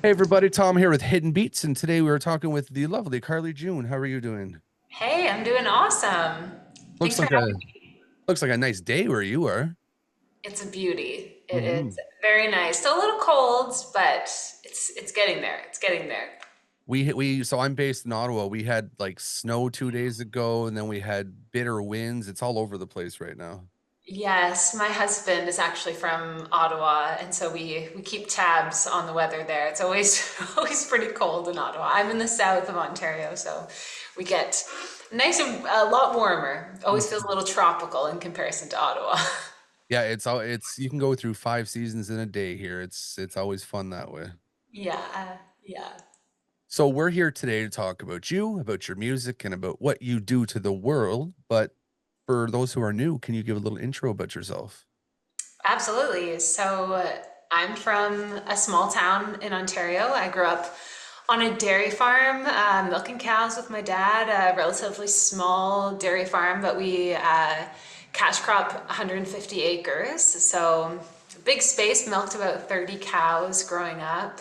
Hey everybody, Tom here with Hidden Beats, and today we were talking with the lovely Karli June. How are you doing? Hey, I'm doing awesome. Looks Thanks for like a having me. looks like a nice day where you are. It's a beauty. It is hmm very nice. Still a little cold, but it's getting there. It's getting there. So I'm based in Ottawa. We had like snow 2 days ago, and then we had bitter winds. It's all over the place right now. Yes, my husband is actually from Ottawa, and so we keep tabs on the weather there. It's always always pretty cold in Ottawa. I'm in the south of Ontario, so we get nice and a lot warmer. Always feels a Mhm. little tropical in comparison to Ottawa. Yeah, it's you can go through 5 seasons in a day here. It's always fun that way. Yeah, yeah. So we're here today to talk about you, about your music, and about what you do to the world. But for those who are new, can you give a little intro about yourself? Absolutely. I'm from a small town in Ontario. I grew up on a dairy farm, milking cows with my dad, a relatively small dairy farm, but we cash crop 150 acres. So big space, milked about 30 cows growing up.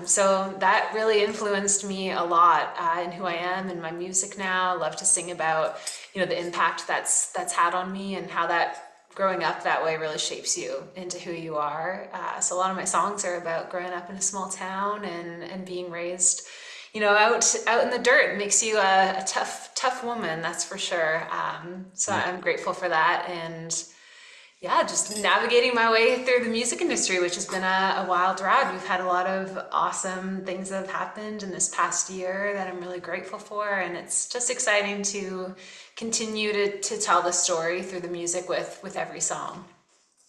So that really influenced me a lot in who I am and my music now. I love to sing about, the impact that's had on me and how that growing up that way really shapes you into who you are. So a lot of my songs are about growing up in a small town and being raised, out in the dirt. It makes you a tough woman, that's for sure. So I'm grateful for that, and yeah, just navigating my way through the music industry, which has been a wild ride. We've had a lot of awesome things that have happened in this past year that I'm really grateful for. And it's just exciting to continue to tell the story through the music with every song.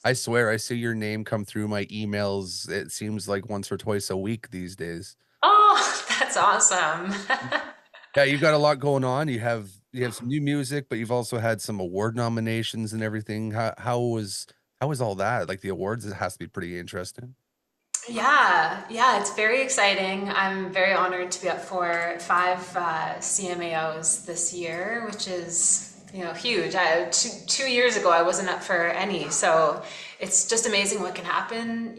I swear I see your name come through my emails. It seems like once or twice a week these days. Oh, that's awesome. Yeah, you've got a lot going on. You have some new music, but you've also had some award nominations and everything. How was all that? Like the awards, it has to be pretty interesting. Yeah, it's very exciting. I'm very honored to be up for five CMAOs this year, which is huge. Two years ago, I wasn't up for any, so it's just amazing what can happen,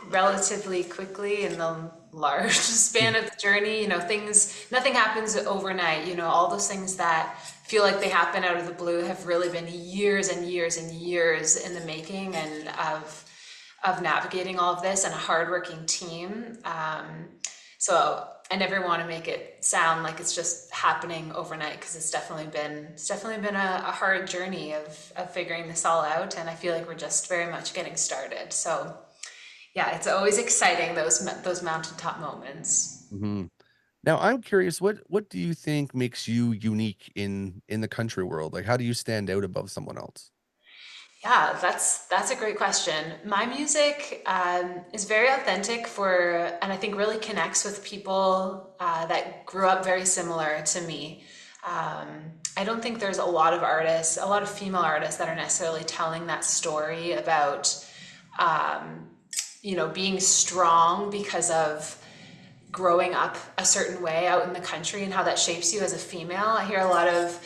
relatively quickly in the large span of the journey. Nothing happens overnight. All those things that feel like they happen out of the blue have really been years and years and years in the making, and of navigating all of this and a hardworking team. So I never want to make it sound like it's just happening overnight, because it's definitely been a hard journey of figuring this all out, and I feel like we're just very much getting started. So yeah, it's always exciting, those mountaintop moments. hmm Now, I'm curious, what do you think makes you unique in the country world? Like, how do you stand out above someone else? Yeah, that's a great question. My music is very authentic and I think really connects with people that grew up very similar to me. I don't think there's a lot of artists, a lot of female artists that are necessarily telling that story about, being strong because of growing up a certain way out in the country and how that shapes you as a female. I hear a lot of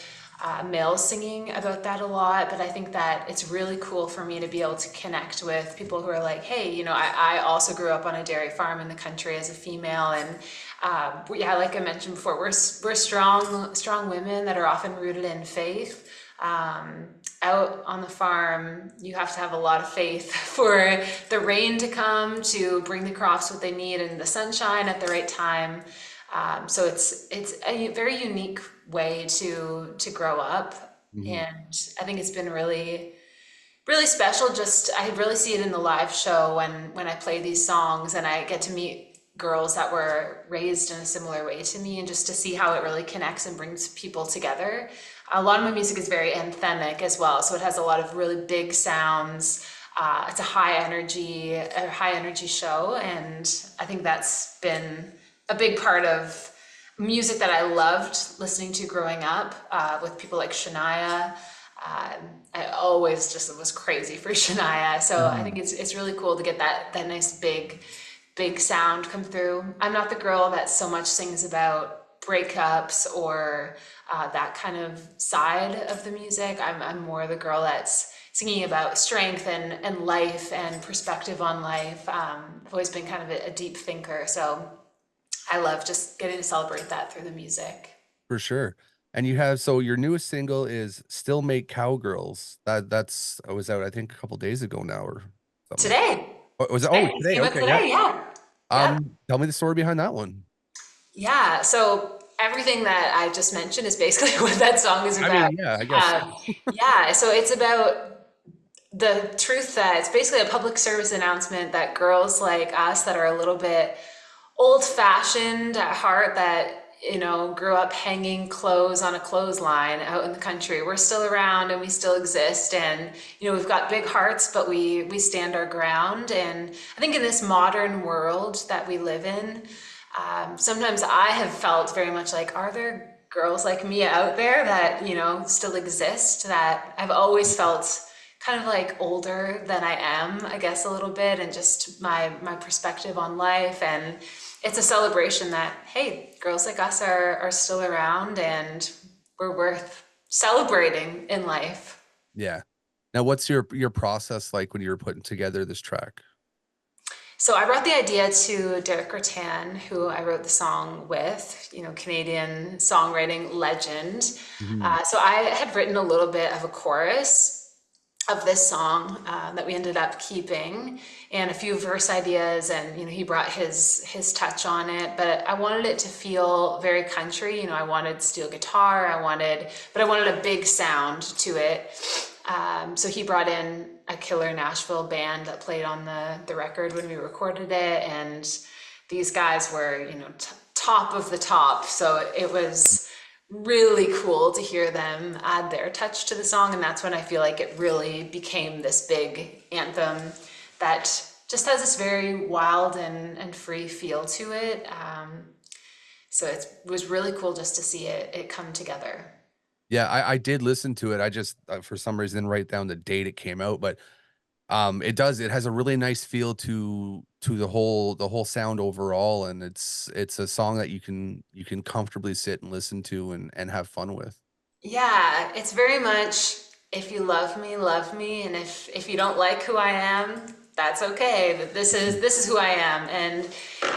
males singing about that a lot, but I think that it's really cool for me to be able to connect with people who are like, hey, I also grew up on a dairy farm in the country as a female, and yeah, like I mentioned before, we're strong women that are often rooted in faith. Out on the farm, you have to have a lot of faith for the rain to come to bring the crops what they need and the sunshine at the right time. So it's a very unique way to grow up, Mhm. and I think it's been really special. Just I really see it in the live show when I play these songs and I get to meet girls that were raised in a similar way to me, and just to see how it really connects and brings people together. A lot of my music is very anthemic as well, so it has a lot of really big sounds. It's a high energy show, and I think that's been a big part of music that I loved listening to growing up, with people like Shania. I always just was crazy for Shania, so I think Mhm. it's really cool to get that nice big sound come through. I'm not the girl that so much sings about breakups or that kind of side of the music. I'm more the girl that's singing about strength and life and perspective on life. I've always been kind of a deep thinker, so I love just getting to celebrate that through the music. For sure. And you have so your newest single is "Still Make Cowgirls." That's was out, I think, a couple days ago now or something. Today, Oh, was it oh, today, today, came out okay, yeah. today, yeah. Yep. Tell me the story behind that one. Yeah, so everything that I just mentioned is basically what that song is I about. mean, yeah, I guess so. Yeah, so it's about the truth that it's basically a public service announcement that girls like us that are a little bit old-fashioned at heart, that grew up hanging clothes on a clothesline out in the country, we're still around and we still exist, and we've got big hearts, but we stand our ground. And I think in this modern world that we live in, sometimes I have felt very much like, are there girls like me out there that still exist? That I've always felt kind of like older than I am, I guess, a little bit, and just my perspective on life. And it's a celebration that, hey, girls like us are still around and we're worth celebrating in life. Yeah. Now what's your process like when you were putting together this track? So I brought the idea to Derek Rattan, who I wrote the song with, Canadian songwriting legend. Mhm. So I had written a little bit of a chorus of this song that we ended up keeping, and a few verse ideas, and he brought his touch on it. But I wanted it to feel very country. I wanted steel guitar. But I wanted a big sound to it. So he brought in a killer Nashville band that played on the record when we recorded it, and these guys were top of the top. So it was really cool to hear them add their touch to the song, and that's when I feel like it really became this big anthem that just has this very wild and free feel to it. So it was really cool just to see it come together. Yeah, I did listen to it. I just, for some reason didn't write down the date it came out, but it has a really nice feel to the whole sound overall, and it's a song that you can comfortably sit and listen to and have fun with. Yeah, it's very much, if you love me, and if you don't like who I am, that's okay. That this is who I am, and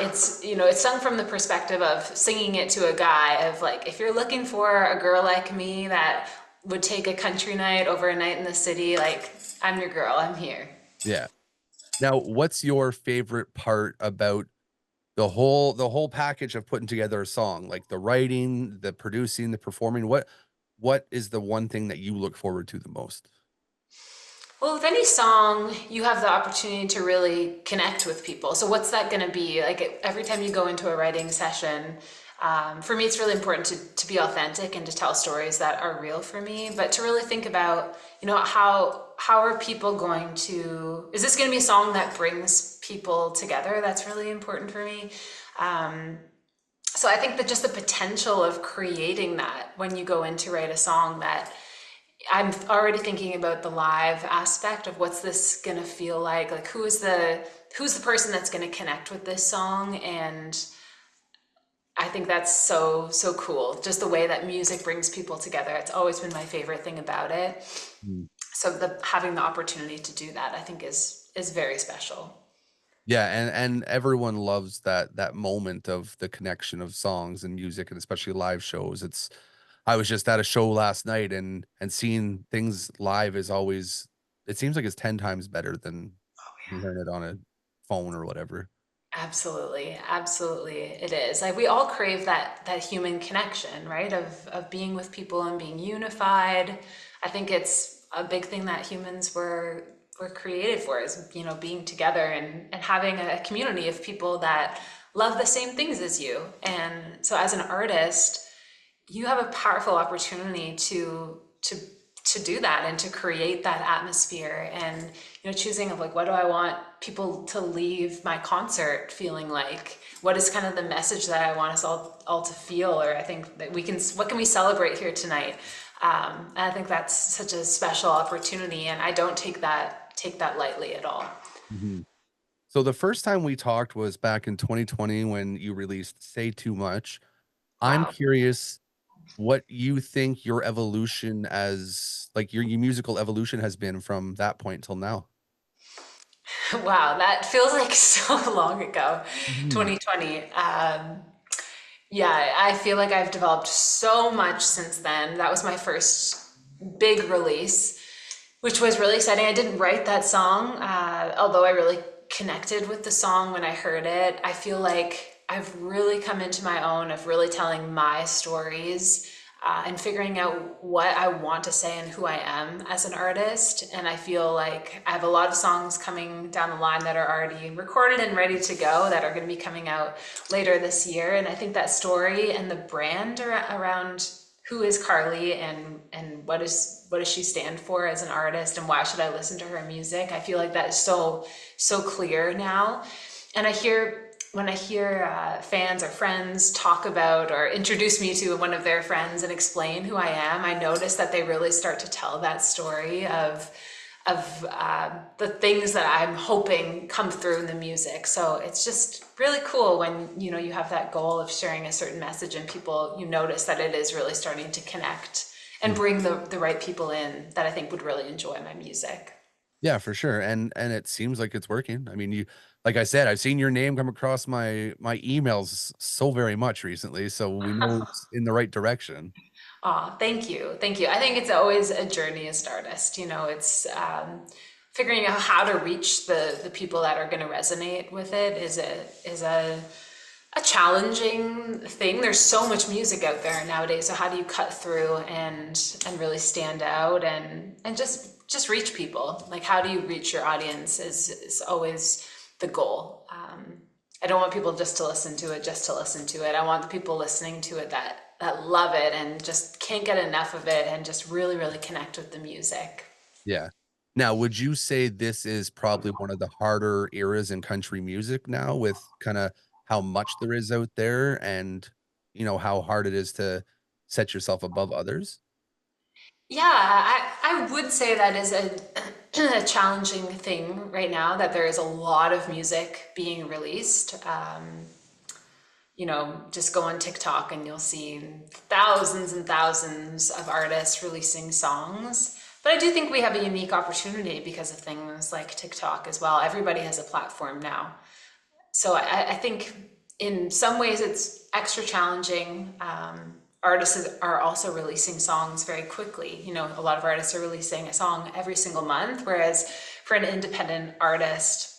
it's sung from the perspective of singing it to a guy of like, if you're looking for a girl like me that would take a country night over a night in the city, like, I'm your girl. I'm here. Yeah. Now, what's your favorite part about the whole package of putting together a song? Like the writing, the producing, the performing, what is the one thing that you look forward to the most? Well, with any song, you have the opportunity to really connect with people. So, what's that going to be? Like every time you go into a writing session, for me, it's really important to be authentic and to tell stories that are real for me, but to really think about, how are people going to, is this going to be a song that brings people together? That's really important for me. Um, so I think that just the potential of creating that when you go in to write a song, that I'm already thinking about the live aspect of what's this gonna feel like who's the person that's gonna connect with this song. And I think that's so cool, just the way that music brings people together. It's always been my favorite thing about it. Mm. So having the opportunity to do that, I think, is very special. Yeah, and everyone loves that moment of the connection of songs and music, and especially live shows. I was just at a show last night, and seeing things live is always, it seems like it's 10 times better than hearing it on a phone or whatever. Absolutely, absolutely, it is. Like we all crave that human connection, right? Of being with people and being unified. I think it's a big thing that humans were created for, is being together and having a community of people that love the same things as you. And so as an artist, you have a powerful opportunity to do that and to create that atmosphere. And choosing of like, what do I want people to leave my concert feeling like? What is kind of the message that I want us all to feel? Or I think that what can we celebrate here tonight? And I think that's such a special opportunity, and I don't take that lightly at all. Mhm. So the first time we talked was back in 2020 when you released "Say Too Much." I'm Wow. curious, what you think your evolution as like your musical evolution has been from that point till now. Wow, that feels like so long ago, Mhm. 2020. Yeah, I feel like I've developed so much since then. That was my first big release, which was really exciting. I didn't write that song, although I really connected with the song when I heard it. I feel like I've really come into my own of really telling my stories and figuring out what I want to say and who I am as an artist. And I feel like I have a lot of songs coming down the line that are already recorded and ready to go that are going to be coming out later this year. And I think that story and the brand around who is Karli and what does she stand for as an artist and why should I listen to her music? I feel like that is so clear now. And when I hear fans or friends talk about or introduce me to one of their friends and explain who I am, I notice that they really start to tell that story of the things that I'm hoping come through in the music. So it's just really cool when you have that goal of sharing a certain message and people you notice that it is really starting to connect and Mm. bring the right people in that I think would really enjoy my music. Yeah, for sure, and it seems like it's working. I mean, you like I said, I've seen your name come across my emails so very much recently, so we know it's in the right direction. Aw, thank you. Thank you. I think it's always a journey as an artist. It's figuring out how to reach the people that are going to resonate with it is a challenging thing. There's so much music out there nowadays. So how do you cut through and really stand out and just reach people? Like how do you reach your audience is always the goal. I don't want people just to listen to it, just to listen to it. I want the people listening to it that love it and just can't get enough of it and just really connect with the music. Yeah. Now, would you say this is probably one of the harder eras in country music now with kinda how much there is out there and, how hard it is to set yourself above others? Yeah, I would say that is a challenging thing right now that there is a lot of music being released. Just go on TikTok and you'll see thousands and thousands of artists releasing songs. But I do think we have a unique opportunity because of things like TikTok as well. Everybody has a platform now. So I think in some ways it's extra challenging. Artists are also releasing songs very quickly. A lot of artists are releasing a song every single month, whereas for an independent artist,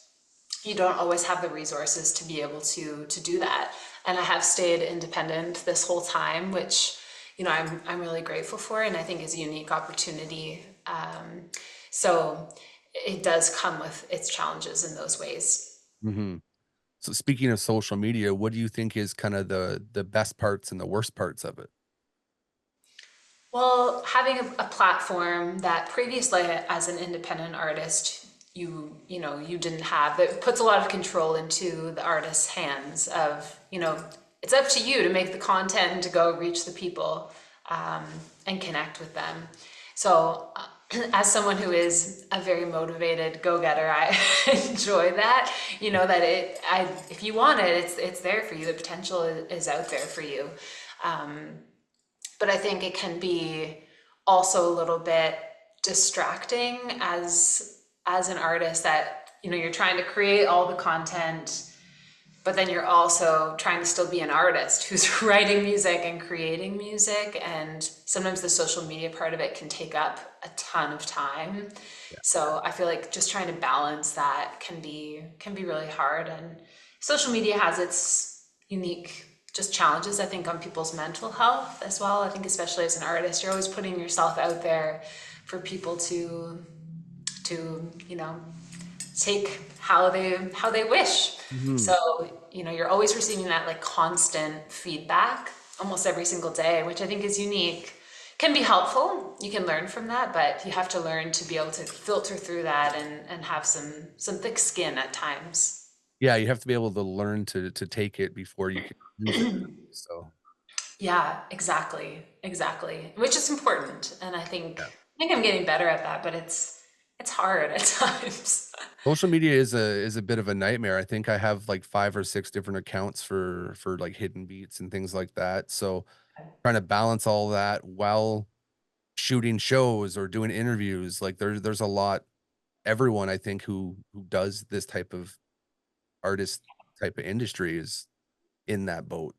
you don't always have the resources to be able to do that. And I have stayed independent this whole time, which I'm really grateful for, and I think is a unique opportunity. So it does come with its challenges in those ways. Mhm. So speaking of social media, what do you think is kinda the best parts and the worst parts of it? Well, having a platform that previously as an independent artist you didn't have, that puts a lot of control into the artist's hands of it's up to you to make the content and to go reach the people um, and connect with them. So as someone who is a very motivated go-getter, I enjoy that. That if you want it, it's there for you. The potential is out there for you. But I think it can be also a little bit distracting as an artist that you're trying to create all the content, but then you're also trying to still be an artist who's writing music and creating music, and sometimes the social media part of it can take up a ton of time. Yeah. So I feel like just trying to balance that can be really hard, and social media has its unique just challenges, I think, on people's mental health as well. I think especially as an artist, you're always putting yourself out there for people to take how they wish. Mhm. So you're always receiving that like constant feedback almost every single day, which I think is unique. Can be helpful. You can learn from that, but you have to learn to be able to filter through that and have some thick skin at times. Yeah, you have to be able to learn to take it before you can use it. So, Yeah, exactly. Which is important, and I think yeah. I think I'm getting better at that, but it's hard at times. Social media is a bit of a nightmare. I think I have, like, 5 or 6 different accounts for, like, hidden beats and things like that, so trying to balance all that while shooting shows or doing interviews. Like there's a lot everyone I think who does this type of artist type of industry is in that boat.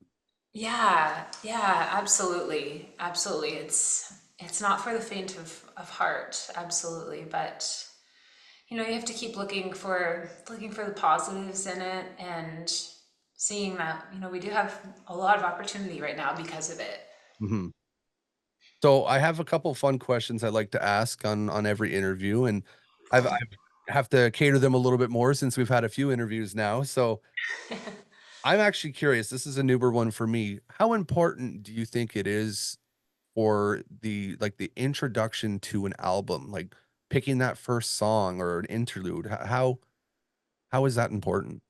Yeah, yeah, absolutely. Absolutely. It's not for the faint of heart, absolutely, but you have to keep looking for the positives in it and seeing that, we do have a lot of opportunity right now because of it. Mhm. So I have a couple fun questions I'd like to ask on every interview, and I have to cater them a little bit more since we've had a few interviews now. So I'm actually curious. This is a newer one for me. How important do you think it is for the introduction to an album, like picking that first song or an interlude? How is that important?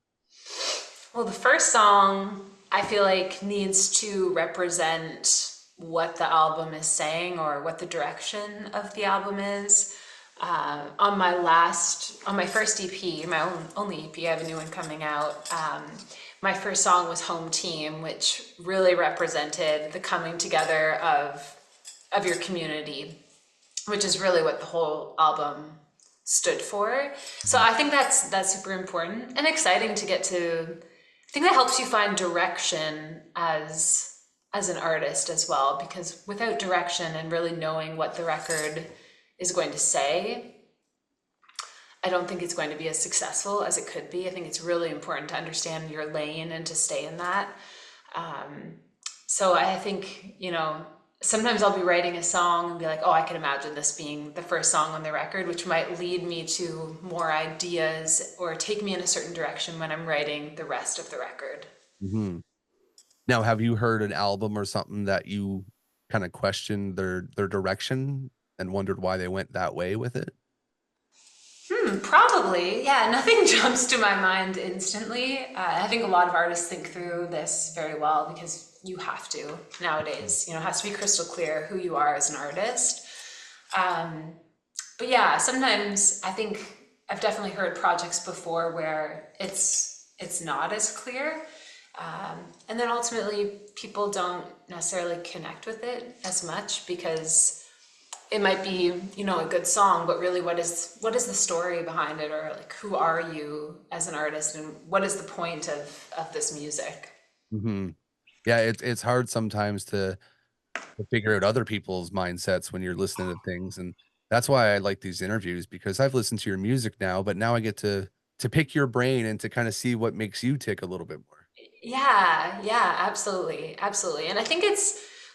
Well, the first song I feel like needs to represent what the album is saying or what the direction of the album is. On my first EP, my only EP, I have a new one coming out. My first song was Home Team, which really represented the coming together of your community, which is really what the whole album stood for. So Mhm. I think that's super important and exciting to get to. I think that helps you find direction as an artist as well, because without direction and really knowing what the record is going to say, I don't think it's going to be as successful as it could be. I think it's really important to understand your lane and to stay in that. Um, so I think, sometimes I'll be writing a song and be like, oh, I can imagine this being the first song on the record, which might lead me to more ideas or take me in a certain direction when I'm writing the rest of the record. Mhm. Now, have you heard an album or something that you kind of questioned their direction and wondered why they went that way with it? Probably, yeah. Nothing jumps to my mind instantly. I think a lot of artists think through this very well because you have to nowadays. It has to be crystal clear who you are as an artist. Um, but yeah, sometimes I think I've definitely heard projects before where it's not as clear, and then ultimately people don't necessarily connect with it as much because it might be a good song, but really what is the story behind it, or like who are you as an artist and what is the point of this music? Mhm. Yeah, it's hard sometimes to figure out other people's mindsets when you're listening to things, and that's why I like these interviews because I've listened to your music now, but now I get to pick your brain and to kinda see what makes you tick a little bit more. Yeah, yeah, absolutely, absolutely. And I think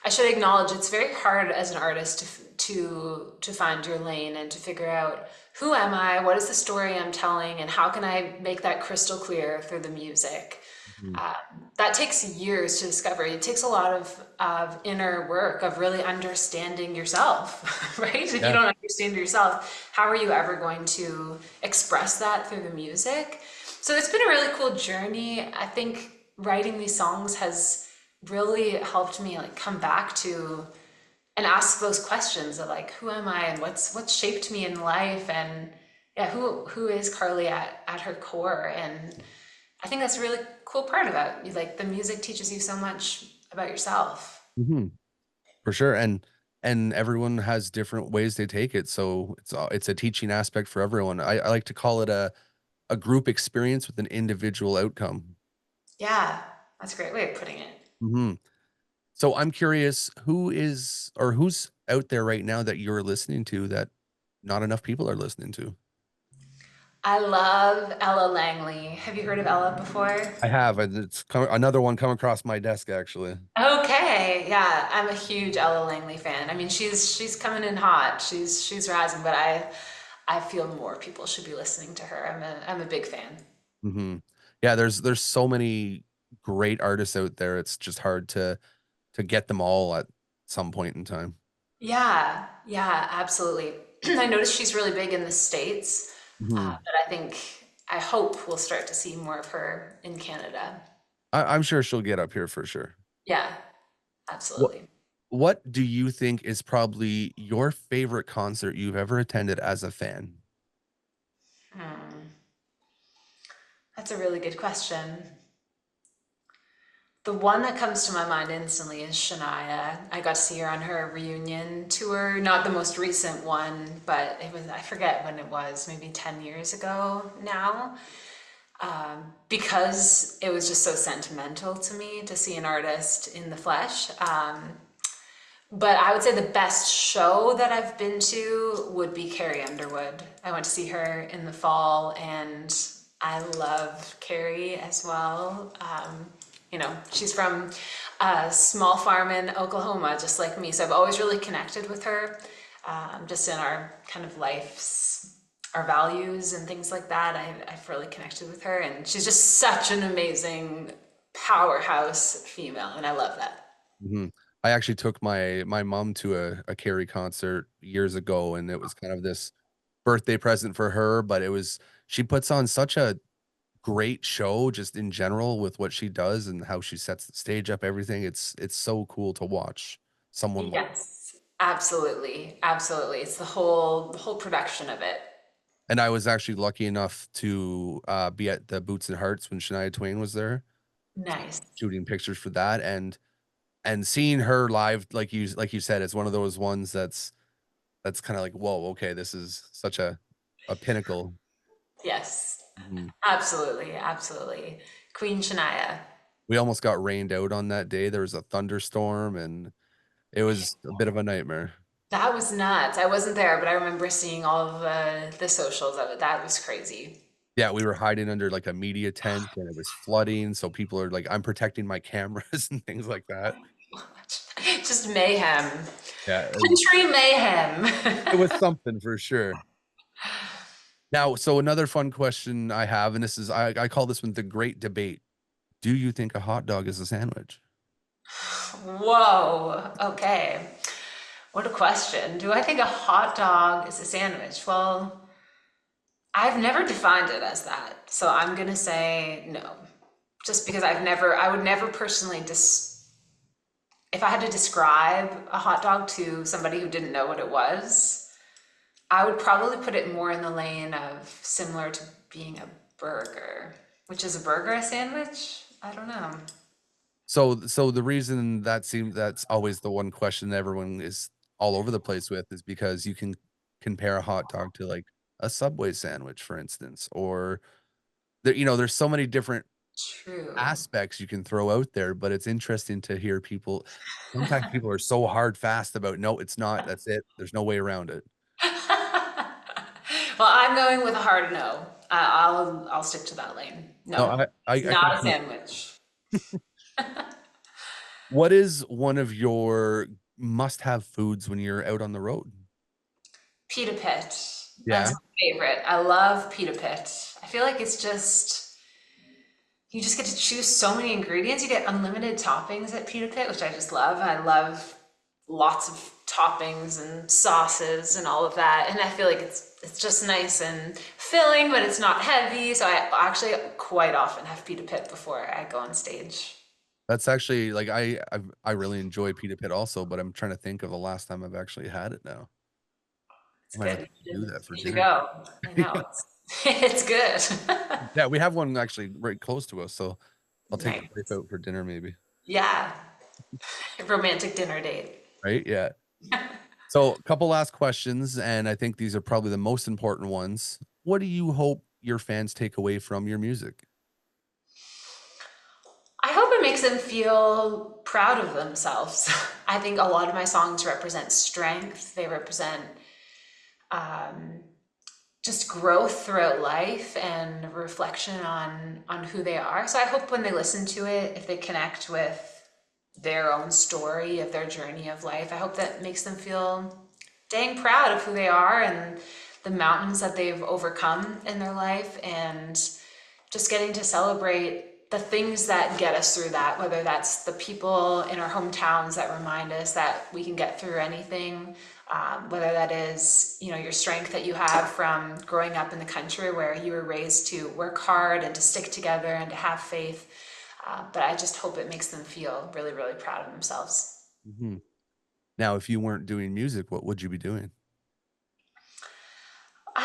I should acknowledge it's very hard as an artist to find your lane and to figure out who am I, what is the story I'm telling, and how can I make that crystal clear through the music. Mhm. That takes years to discover. It takes a lot of inner work of really understanding yourself, right? If you Yeah. don't understand yourself, how are you ever going to express that through the music? So it's been a really cool journey. I think writing these songs has really helped me like come back to and ask those questions of like who am I and what's shaped me in life, and yeah, who is Karli at her core. And I think that's a really cool part about you. Like the music teaches you so much about yourself. Mhm. For sure, and everyone has different ways they take it, so it's a teaching aspect for everyone. I like to call it a group experience with an individual outcome. Yeah, that's a great way of putting it. Mhm. So I'm curious, who is or who's out there right now that you're listening to that not enough people are listening to? I love Ella Langley. Have you heard of Ella before? I have, and it's another one come across my desk actually. Okay, yeah, I'm a huge Ella Langley fan. I mean, she's coming in hot. She's rising, but I feel more people should be listening to her. I'm a big fan. Mhm. Yeah, there's so many great artists out there. It's just hard to get them all at some point in time. Yeah, yeah, absolutely. I noticed she's really big in the States, Mhm. but I hope we'll start to see more of her in Canada. I'm sure she'll get up here for sure. Yeah, What absolutely. what do you think is probably your favorite concert you've ever attended as a fan? Hmm. That's a really good question. The one that comes to my mind instantly is Shania. I got to see her on her reunion tour, not the most recent one, but it was, I forget when it was, maybe 10 years ago now, because it was just so sentimental to me to see an artist in the flesh. But I would say the best show that I've been to would be Carrie Underwood. I went to see her in the fall, and I love Carrie as well. She's from a small farm in Oklahoma, just like me. So I've always really connected with her, just in our kind of lives, our values and things like that. I've really connected with her, and she's just such an amazing powerhouse female, and I love that. Mhm. I actually took my mom to a Carrie concert years ago, and it was kind of this birthday present for her, but it was she puts on such a great show just in general with what she does and how she sets the stage up, everything. It's so cool to watch someone like Yes, absolutely, absolutely. It's the whole production of it. and I was actually lucky enough to, be at the Boots and Hearts when Shania Twain was there, Nice. shooting pictures for that, and seeing her live, like you said, it's one of those ones that's kinda like, "Whoa, okay, this is such a pinnacle." Yes, Mhm. absolutely, absolutely. Queen Shania. We almost got rained out on that day, there was a thunderstorm, and it was a bit of a nightmare. That was nuts. I wasn't there, but I remember seeing all of the socials of it. That was crazy. Yeah, we were hiding under, like, a media tent, and it was flooding, so people are like, I'm protecting my cameras and things like that. Just mayhem. Yeah, Country mayhem. it was something for sure. Now, so another fun question I have, and this is I call this one the great debate. Do you think a hot dog is a sandwich? Whoa. Okay. What a question. Do I think a hot dog is a sandwich? Well, I've never defined it as that. So I'm going to say no. Just because I would never personally if I had to describe a hot dog to somebody who didn't know what it was, I would probably put it more in the lane of similar to being a burger, which is a burger a sandwich? I don't know. So the reason that's always the one question that everyone is all over the place with is because you can compare a hot dog to, like, a Subway sandwich, for instance, or there's so many different True. aspects you can throw out there, but it's interesting to hear people sometimes people are so hard fast about, "No, it's not, that's it, there's no way around it." Well, I'm going with a hard no. I'll stick to that lane. No, No, I it's not a completely sandwich. What is one of your must-have foods when you're out on the road? Pita pit. That's Yeah? my favorite. I love pita pit. I feel like it's just you just get to choose so many ingredients. You get unlimited toppings at pita pit, which I just love. I love lots of toppings and sauces and all of that. And I feel like it's just nice and filling, but it's not heavy. So I actually quite often have pita pit before I go on stage. That's actually like, I really enjoy pita pit also, but I'm trying to think of the last time I've actually had it now. It's I might have good. to do that for You should dinner. go. I know it's good. Yeah, we have one actually right close to us, so I'll take the wife Nice. out for dinner maybe, Yeah. Romantic dinner date. right? Yeah. So, a couple last questions, and I think these are probably the most important ones. What do you hope your fans take away from your music? I hope it makes them feel proud of themselves. I think a lot of my songs represent strength. They represent um, just growth throughout life and reflection on who they are. So I hope when they listen to it, if they connect with their own story of their journey of life, I hope that makes them feel dang proud of who they are and the mountains that they've overcome in their life, and just getting to celebrate the things that get us through that, whether that's the people in our hometowns that remind us that we can get through anything, whether that is, your strength that you have from growing up in the country where you were raised to work hard and to stick together and to have faith. But I just hope it makes them feel really, really proud of themselves. Mhm. Now, if you weren't doing music, what would you be doing?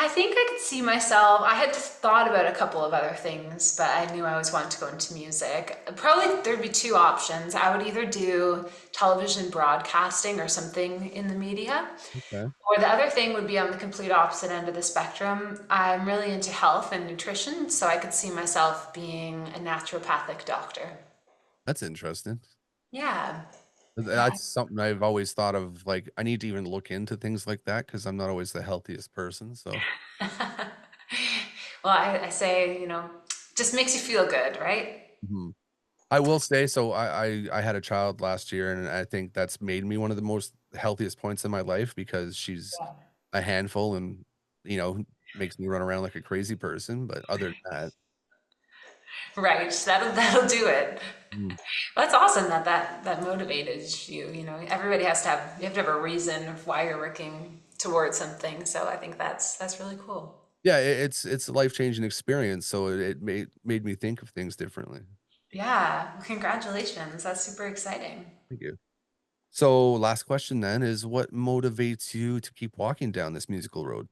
I think I could see myself. I had thought about a couple of other things, but I knew I always wanted to go into music. Probably there'd be two options. I would either do television broadcasting or something in the media, Okay. or the other thing would be on the complete opposite end of the spectrum. I'm really into health and nutrition, so I could see myself being a naturopathic doctor. That's interesting. Yeah. Yeah. That's something I've always thought of, like, I need to even look into things like that because 'cause I'm not always the healthiest person, so Well, I say, just makes you feel good, right? mhm. I will say, so I had a child last year, and I think that's made me one of the most healthiest points in my life because she's a handful and, you know, makes me run around like a crazy person, but other than that Right. That'll do it. mm, That's awesome that motivated you. Everybody you have to have a reason of why you're working towards something. So I think that's really cool. yeah, it's a life-changing experience, so it made me think of things differently. Yeah. Well, congratulations. That's super exciting. Thank you. So, last question then is what motivates you to keep walking down this musical road?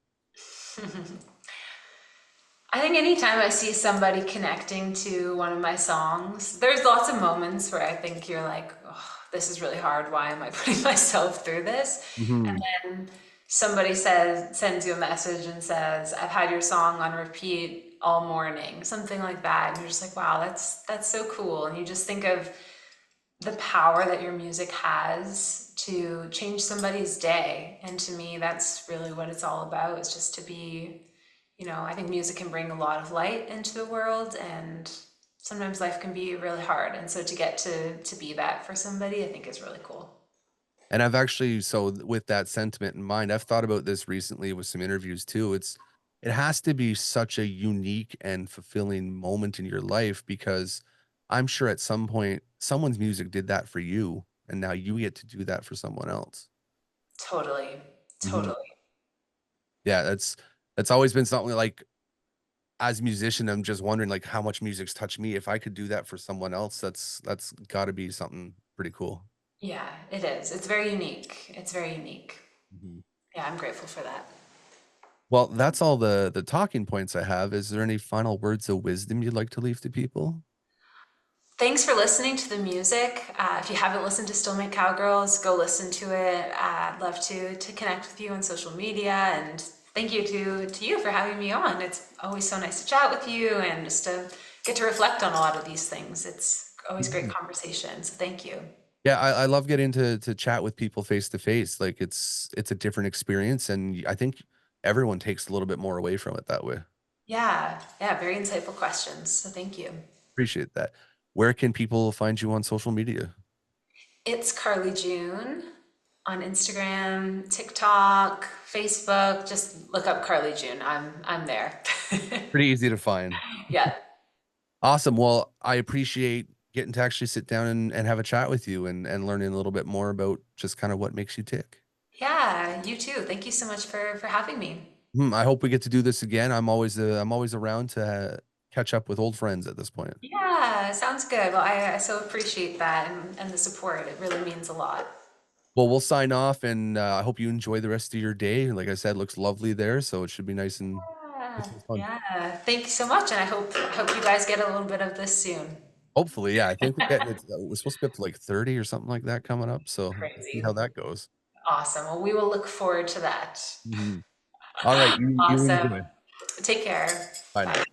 I think anytime I see somebody connecting to one of my songs, there's lots of moments where I think you're like, oh, this is really hard. Why am I putting myself through this? Mhm. And somebody sends you a message and says, I've had your song on repeat all morning, something like that. And you're just like, wow, that's so cool. And you just think of the power that your music has to change somebody's day. And to me, that's really what it's all about, is just to be, I think music can bring a lot of light into the world, and sometimes life can be really hard. And so to get to be that for somebody, I think is really cool. And I've actually with that sentiment in mind, I've thought about this recently with some interviews too. It has to be such a unique and fulfilling moment in your life because I'm sure at some point someone's music did that for you and now you get to do that for someone else. Totally. Mhm. Totally. Yeah, that's always been something like as a musician, I'm just wondering like how much music's touched me. If I could do that for someone else, that's got to be something pretty cool. Yeah, it is. It's very unique. It's very unique. Mhm. Yeah, I'm grateful for that. Well, that's all the talking points I have. Is there any final words of wisdom you'd like to leave to people? Thanks for listening to the music. If you haven't listened to Still Make Cowgirls, go listen to it. I'd love to connect with you on social media, and thank you to you for having me on. It's always so nice to chat with you and just to get to reflect on a lot of these things. It's always great Mhm. conversation. So thank you. Yeah, I love getting to chat with people face to face. Like it's a different experience, and I think everyone takes a little bit more away from it that way. Yeah, yeah, very insightful questions. So thank you. Appreciate that. Where can people find you on social media? It's Karli June on Instagram, TikTok, Facebook. Just look up Karli June. I'm there. Pretty easy to find. Yeah. Awesome. Well, I appreciate getting to actually sit down and have a chat with you and learning a little bit more about just kind of what makes you tick. Yeah, you too. Thank you so much for having me. I hope we get to do this again. I'm always around to catch up with old friends at this point. Yeah, sounds good. Well, I so appreciate that and the support. It really means a lot. Well, we'll sign off, and I hope you enjoy the rest of your day. Like I said, looks lovely there, so it should be nice Yeah, and fun. yeah. Thank you so much, and I hope you guys get a little bit of this soon. Hopefully, yeah. I think we're supposed to be up to like 30 or something like that coming up. So we'll see how Crazy. that goes. Awesome. Well, we will look forward to that. Mhm. All right, you Awesome. enjoy. Take care. Bye now. Bye.